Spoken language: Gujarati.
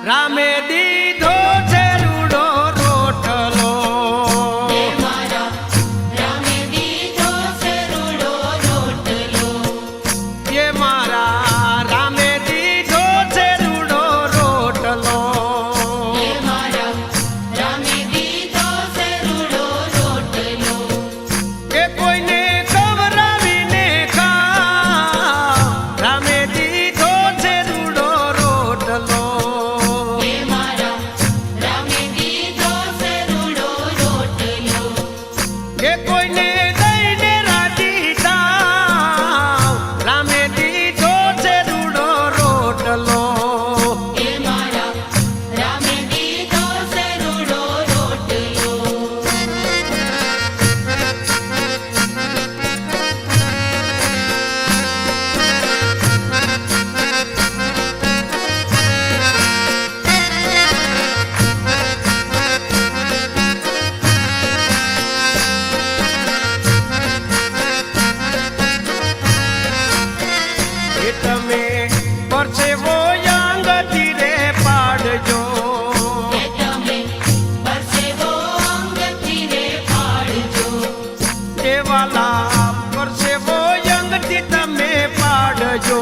રામે દીધો છે રૂડો રોટલો રામે દીધો છે રૂડો રોટલો એ મારા રામે દીધો છે રૂડો રોટલો રામે દીધો છે રૂડો રોટલો એ કોઈને ખવડાવીને ખાવ રામે દીધો છે રૂડો રોટલો રામે દીધો છે રૂડો રોટલો એ કોઈને દઈને રાજી થાવ રામે દીધો છે રૂડો રોટલો રામે દીધો છે રૂડો રોટલો એ તમે પરસેવો અંગથી રે પાડજો તમે પરસેવો અંગથી રે પાડજો એ વાલા પરસેવો અંગથી તમે પાડજો